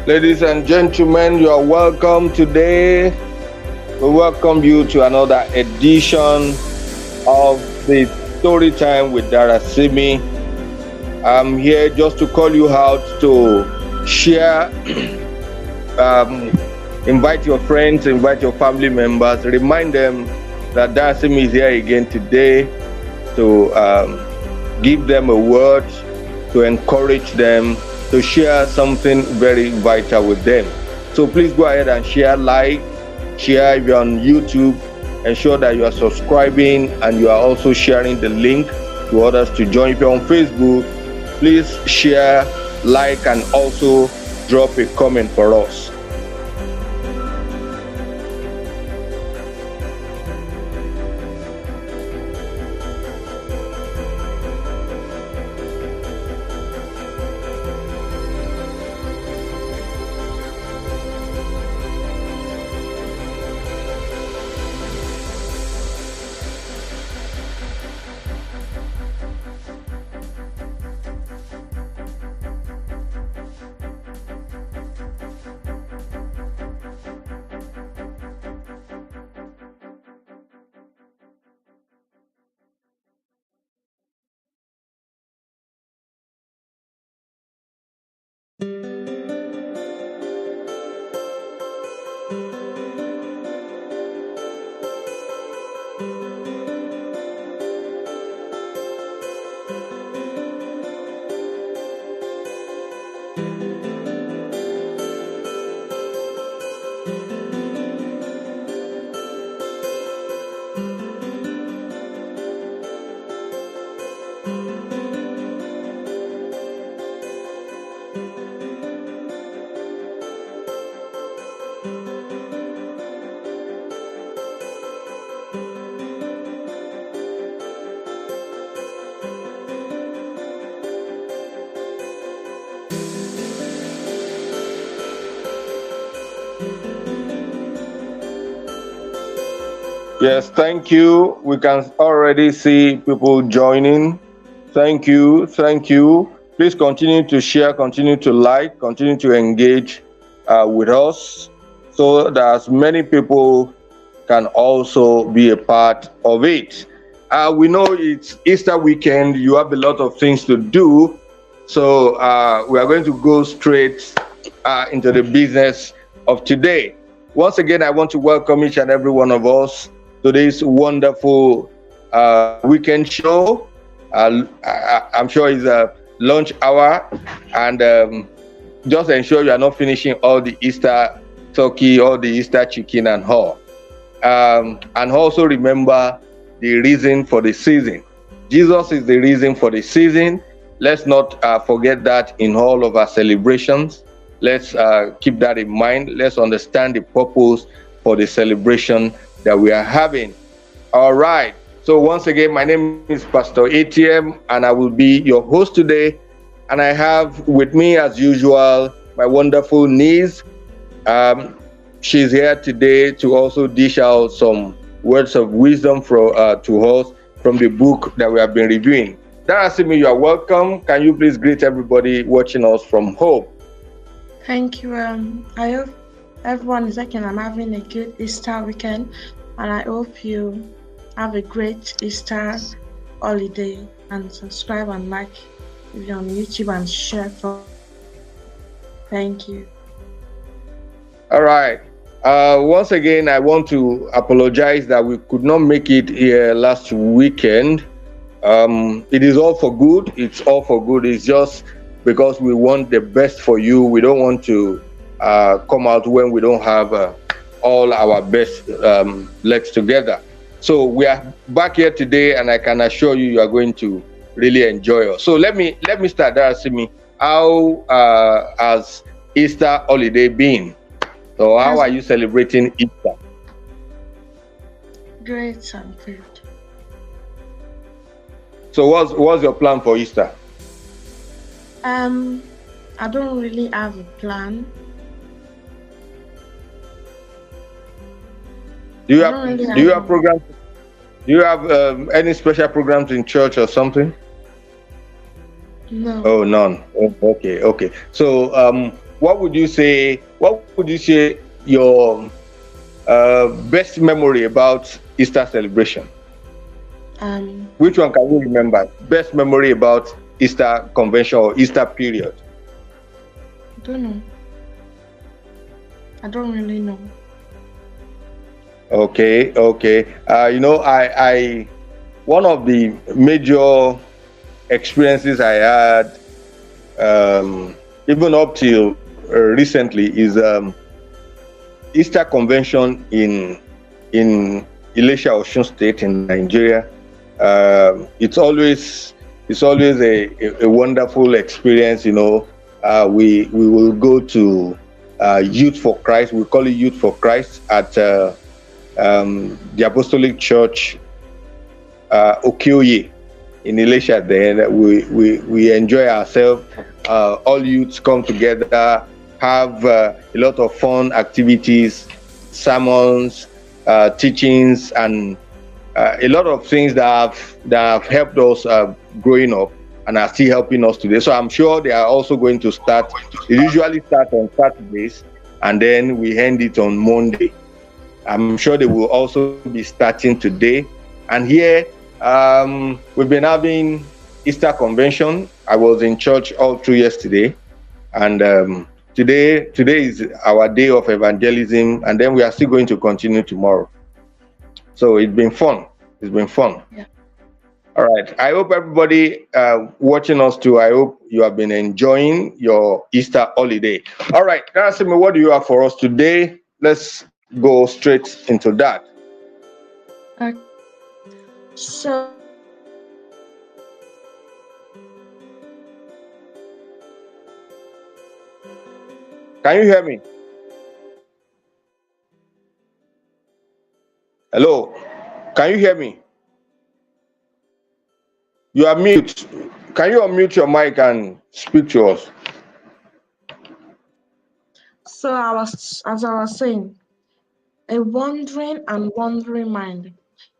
Ladies and gentlemen, you are welcome today. We welcome you to another edition of the Story Time with Darasimi. I'm here just to call you out to share, um, invite your friends, invite your family members, remind them that Darasimi is here again today to give them a word, to encourage them, to share something very vital with them. So please go ahead and share if you're on YouTube, ensure that you are subscribing and you are also sharing the link to others to join. If you're on Facebook, please share, like, and also drop a comment for us. Yes, thank you. We can already see people joining. Thank you. Thank you. Please continue to share, continue to like, continue to engage with us so that as many people can also be a part of it. We know it's Easter weekend, you have a lot of things to do. So we are going to go straight into the business of today. Once again, I want to welcome each and every one of us to this wonderful weekend show. I'm sure it's a lunch hour, and just ensure you are not finishing all the Easter turkey, all the Easter chicken and all. And also remember the reason for the season. Jesus is the reason for the season. Let's not forget that in all of our celebrations. Let's keep that in mind. Let's understand the purpose for the celebration that we are having. All right. So once again, my name is Pastor ATM, and I will be your host today. And I have with me, as usual, my wonderful niece. She's here today to also dish out some words of wisdom to us from the book that we have been reviewing. Darasimi, you are welcome. Can you please greet everybody watching us from home? Thank you. I hope everyone is like I'm having a good Easter weekend, and I hope you have a great Easter holiday. And subscribe and like if you're on YouTube and share. Thank you. All right. Once again, I want to apologize that we could not make it here last weekend. It is all for good. It's all for good. It's just because we want the best for you. We don't want to come out when we don't have all our best legs together. So we are back here today, and I can assure you, you are going to really enjoy us. So let me start. Darasimi, how has Easter holiday been? So how are you celebrating Easter? Great and good. So what's your plan for Easter? I don't really have a plan. Do you have programs? Do you have any special programs in church or something? No. Oh, none. Oh, okay. So what would you say your best memory about Easter celebration? Um, Which one can you remember? Best memory about Easter convention or Easter period? I don't know. I don't really know. Okay, okay. I one of the major experiences I had, even up till recently, is Easter convention in Elisha, Osun State in Nigeria. It's always a wonderful experience. We will go to Youth for Christ. We call it Youth for Christ at the Apostolic Church Okoye in Elisha. There, we enjoy ourselves. All youths come together, have a lot of fun activities, sermons, teachings, and a lot of things that have helped us growing up and are still helping us today. So I'm sure they are also going to start. They usually start on Saturdays, and then we end it on Monday. I'm sure they will also be starting today. And here, we've been having Easter convention. I was in church all through yesterday, and today is our day of evangelism, and then we are still going to continue tomorrow. So it's been fun. It's been fun. Yeah. All right. I hope everybody watching us too. I hope you have been enjoying your Easter holiday. All right, Darasimi, what do you have for us today? Let's go straight into that. Okay. So Can you hear me? Hello. Can you hear me? You are mute. Can you unmute your mic and speak to us? as I was saying, a wandering mind.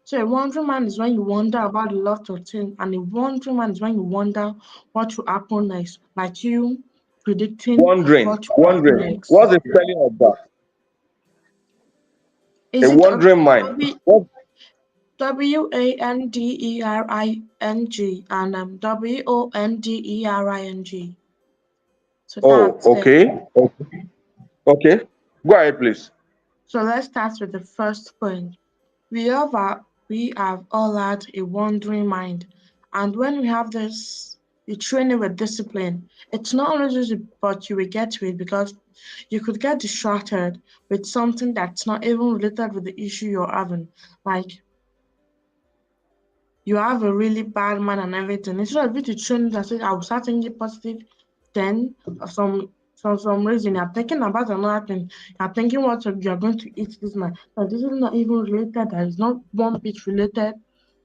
So a wandering mind is when you wonder about a lot of things, and a wandering mind is when you wonder what will happen next, like you predicting Wondering, what will happen wondering. next. What's the spelling of that? A Is it wandering mind. What? Wandering and Wondering? So Oh, that's it. okay. Okay. Go ahead, please. So let's start with the first point. We have all had a wandering mind, and when we have this, you train it with discipline. It's not only just but you will get to it because you could get distracted with something that's not even related with the issue you're having. Like you have a really bad man and everything. Instead of you to train it and say, I will start thinking positive, then some reason you're thinking about another thing. You're thinking what you're going to eat this night. But this is not even related. There is not one bit related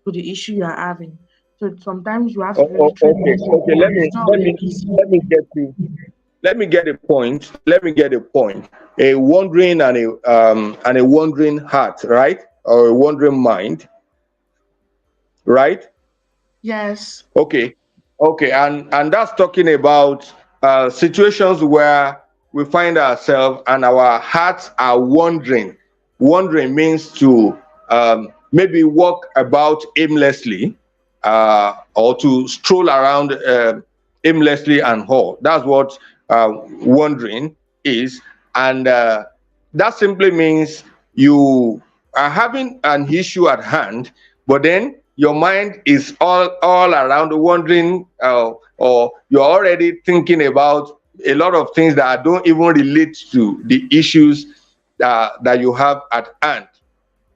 to the issue you're having. So sometimes you have to really train Okay. yourself, Okay. and Let me it's not let always me easy. let me get you. Let me get a point. Let me get a point. A wandering and a wandering heart, right? Or a wandering mind, right? Yes. Okay, okay, and that's talking about situations where we find ourselves and our hearts are wandering. Wandering means to maybe walk about aimlessly, or to stroll around aimlessly and all. That's what wandering is, and that simply means you are having an issue at hand, but then your mind is all around wondering, or you're already thinking about a lot of things that don't even relate to the issues that you have at hand.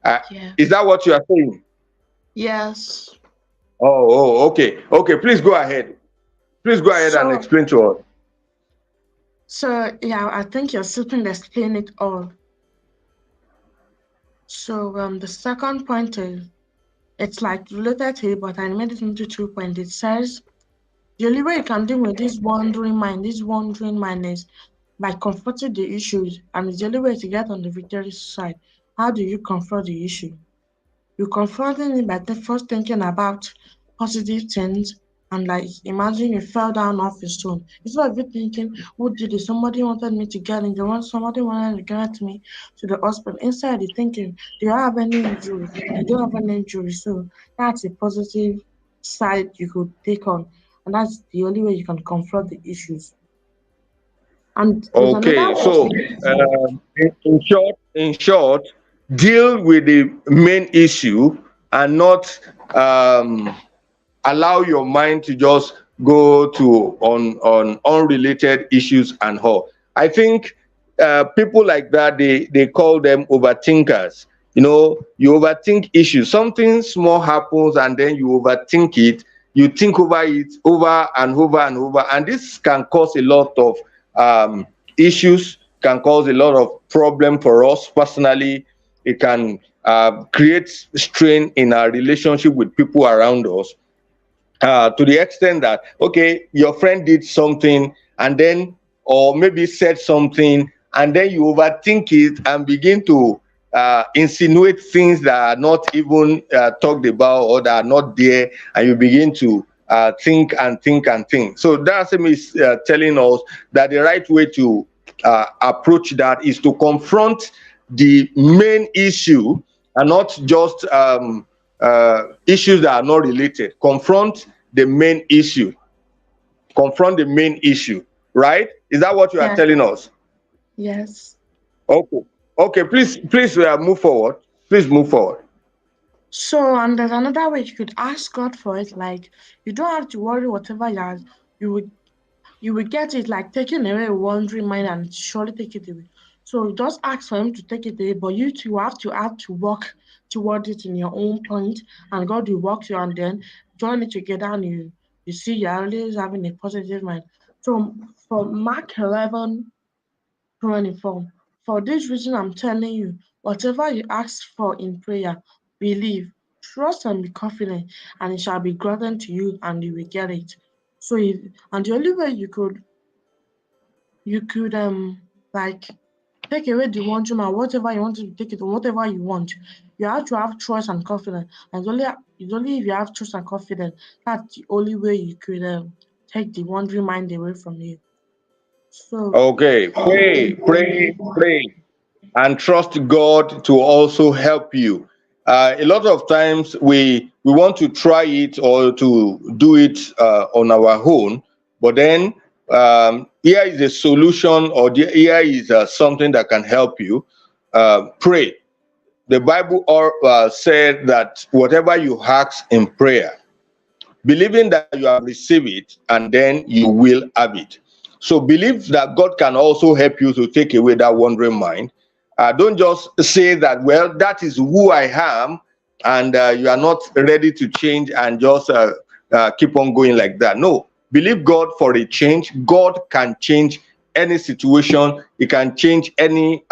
uh, Yeah. is that what you are saying? Yes. Okay, okay, please go ahead. Please go ahead and So explain to us. yeah, I think you're simply explaining it all. So the second point is it's like related to it, but I made it into 2 points. It says the only way you can deal with this wandering mind is by confronting the issues, and it's the only way to get on the victory side. How do you confront the issue? You confronting it by first thinking about positive things And like imagine you fell down off a stone. Instead of you thinking, who did it? Somebody wanted me to get in. Somebody wanted to get me to the hospital. Inside you're thinking, do I have any injury? I don't have any injury. So that's a positive side you could take on. And that's the only way you can confront the issues. And there's another Okay, way. so in short, deal with the main issue and not um, allow your mind to just go to on unrelated issues and all. I think people like that, they call them overthinkers. You overthink issues. Something small happens and then you overthink it. You think over it over and over and over, and this can cause a lot of um, issues, can cause a lot of problem for us personally. It can create strain in our relationship with people around us, to the extent that, okay, your friend did something and then, or maybe said something, and then you overthink it and begin to insinuate things that are not even talked about or that are not there, and you begin to think and think and think. So Darasimi is telling us that the right way to approach that is to confront the main issue and not just issues that are not related. The main issue. Confront the main issue. Right? Is that what you are Yeah. telling us? Yes. Okay. Okay. Please move forward. Please move forward. So, and there's another way you could ask God for it. Like, you don't have to worry whatever you would you will get it like taking away a wandering mind and surely take it away. So just ask for him to take it away, but you too have to work toward it in your own point, and God will work you, and then join it together, and you see you're always having a positive mind. So for Mark 11:24, for this reason I'm telling you, whatever you ask for in prayer, believe, trust, and be confident, and it shall be granted to you, and you will get it. So, and the only way you could like take away the wandering and whatever you want to take it or whatever you want, you have to have trust and confidence. And it's only if you have trust and confidence, that's the only way you could take the wandering mind away from you. So Okay. Pray, pray, pray, and trust God to also help you. A lot of times we want to try it or to do it on our own, but then here is a solution, or here is something that can help you. Pray. The Bible said that whatever you ask in prayer, believing that you have received it, and then you will have it. So believe that God can also help you to take away that wandering mind. Don't just say that, well, that is who I am, and you are not ready to change and just keep on going like that. No, believe God for a change. God can change any situation. He can change any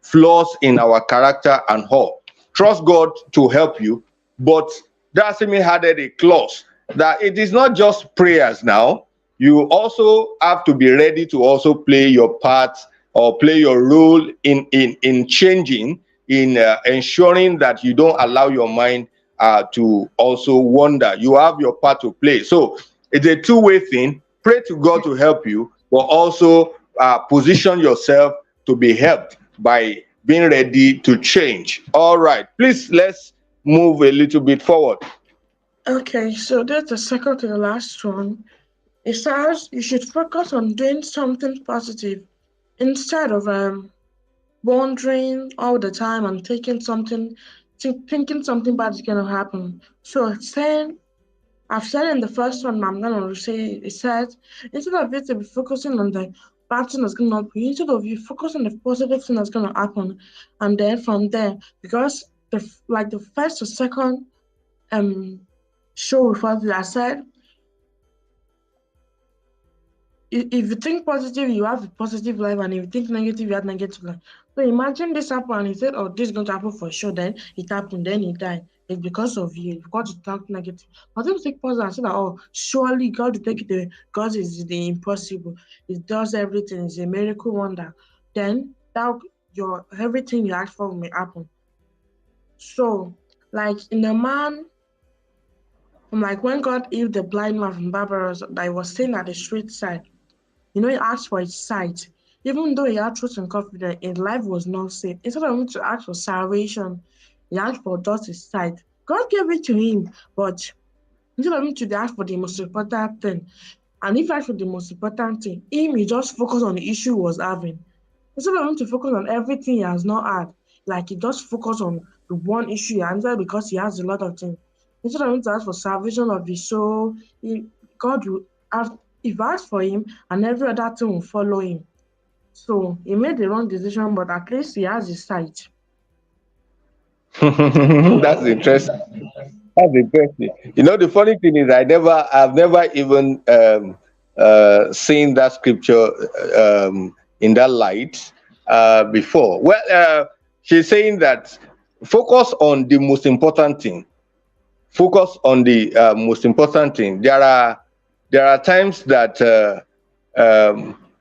flaws in our character and all. Trust God to help you, but Darasimi added a clause that it is not just prayers now. You also have to be ready to also play your part or play your role in changing, in ensuring that you don't allow your mind to also wander. You have your part to play. So it's a two-way thing. Pray to God to help you, but also position yourself to be helped by being ready to change. All right, please let's move a little bit forward. okay, so that's the second to the last one. It says you should focus on doing something positive instead of wondering all the time and thinking something bad is gonna happen. So it's saying I've said in the first one, I'm gonna say it said instead of you to be focusing on the bad thing that's gonna happen, instead of you focus on the positive thing that's gonna happen, and then from there, because the first or second um show referred to, I said if you think positive, you have a positive life, and if you think negative, you have negative life. So imagine this happened, and he said, "Oh, this is going to happen for sure." Then it happened, then he died. It's because of you. Because you think negative. But if you think positive and say that, "Oh, surely God will take it away. God is the impossible. It does everything. It's a miracle wonder." Then that your everything you ask for may happen. So, like in a man Like when God healed the blind man from Barbaros that was staying at the street side, he asked for his sight. Even though he had trust and confidence, his life was not safe. Instead of him to ask for salvation, he asked for just his sight. God gave it to him, but instead of him to ask for the most important thing, and if he asked for the most important thing, he just focused on the issue he was having. Instead of him to focus on everything he has not had, like he just focused on the one issue he answered because he has a lot of things. Instead of him to ask for salvation of his soul, God will ask, if I ask for him, and every other thing will follow him. So he made the wrong decision, but at least he has his sight. That's interesting. That's interesting. The funny thing is, I've never even seen that scripture in that light before. Well, she's saying that focus on the most important thing. Focus on the most important thing. There are times that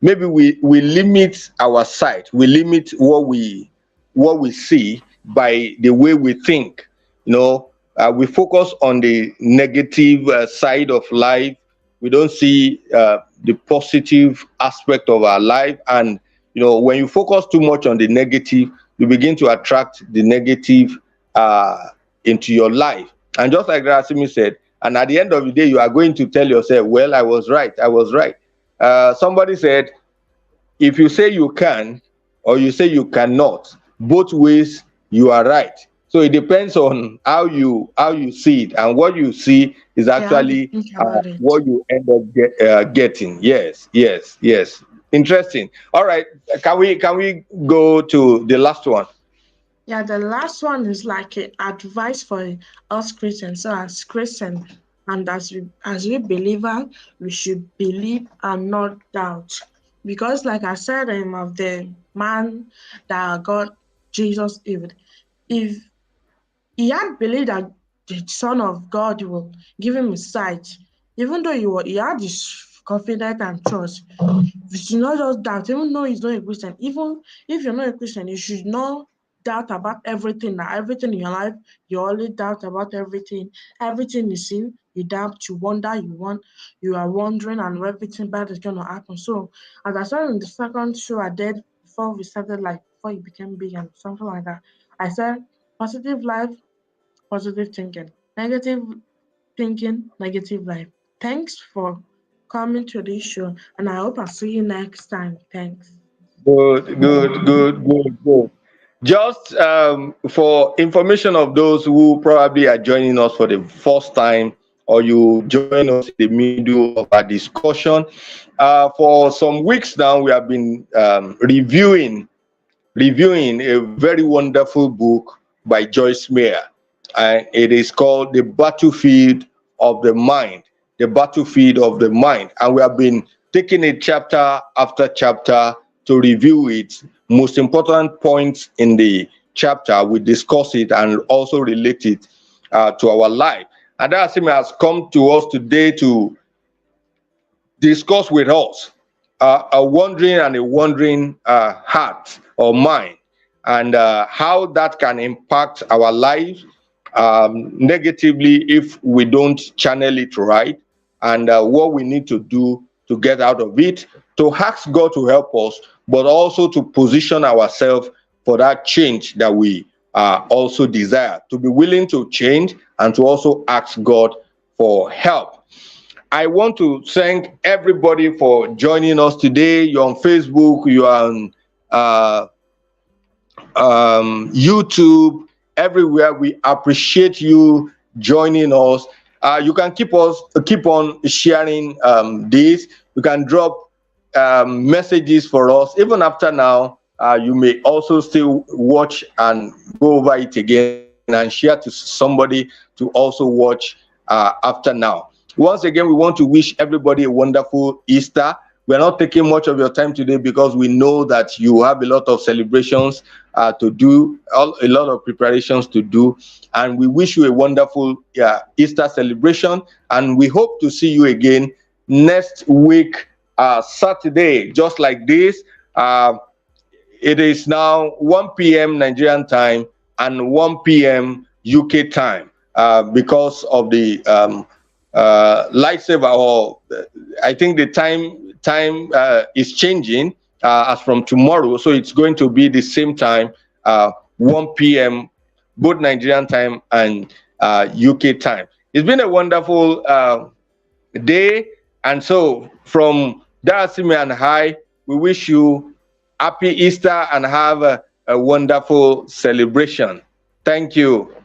maybe we limit our sight. We limit what we see by the way we think. We focus on the negative side of life. We don't see the positive aspect of our life. And when you focus too much on the negative, you begin to attract the negative uh, into your life. And just like Darasimi said, and at the end of the day, you are going to tell yourself, well, I was right. I was right. Somebody said, if you say you can or you say you cannot, both ways you are right. So it depends on how you see it, and what you see is Yeah, how you actually think about it. what you end up getting. Yes, yes, yes. Interesting. All right, can we go to the last one? Yeah, the last one is like a advice for us Christians. So as Christians and as we believer, we should believe and not doubt. Because like I said, of the man that God Jesus healed, if he had believed that the Son of God will give him his sight, even though he had this confidence and trust. You should not just doubt, even though he's not a Christian. Even if you're not a Christian, you should not doubt about everything. Now, everything in your life, you only doubt about everything. Everything you see, you doubt, you wonder, you are wondering, and everything bad is gonna happen. So, as I said in the second show I did before we started, like before it became big and something like that, I said positive life, positive thinking, negative thinking, negative life. Thanks for coming to this show, and I hope I see you next time. Thanks. Good, good, good, good, good. Just for information of those who probably are joining us for the first time, or you join us in the middle of our discussion, for some weeks now we have been reviewing a very wonderful book by Joyce Meyer, and it is called The Battlefield of the Mind. The Battlefield of the Mind. And we have been taking it chapter after chapter to review it. Most important points in the chapter, we discuss it and also relate it to our life. And that has come to us today to discuss with us a wandering heart or mind, and how that can impact our lives negatively if we don't channel it right, and what we need to do to get out of it, to ask God to help us, but also to position ourselves for that change that we also desire, to be willing to change and to also ask God for help. I want to thank everybody for joining us today. You're on Facebook, you're on uh, YouTube, everywhere. We appreciate you joining us. You can keep on sharing this. You can drop messages for us even after now. You may also still watch and go over it again and share to somebody to also watch after now. Once again, we want to wish everybody a wonderful Easter. We're not taking much of your time today because we know that you have a lot of celebrations to do, a lot of preparations to do. And we wish you a wonderful Easter celebration. And we hope to see you again next week, Saturday, just like this. It is now 1 p.m. Nigerian time and 1 p.m. UK time because of the lightsaber, or I think the time is changing as from tomorrow, so it's going to be the same time, 1 p.m. both Nigerian time and UK time. It's been a wonderful day, and so from Darasimi and I, we wish you happy Easter and have a wonderful celebration. Thank you.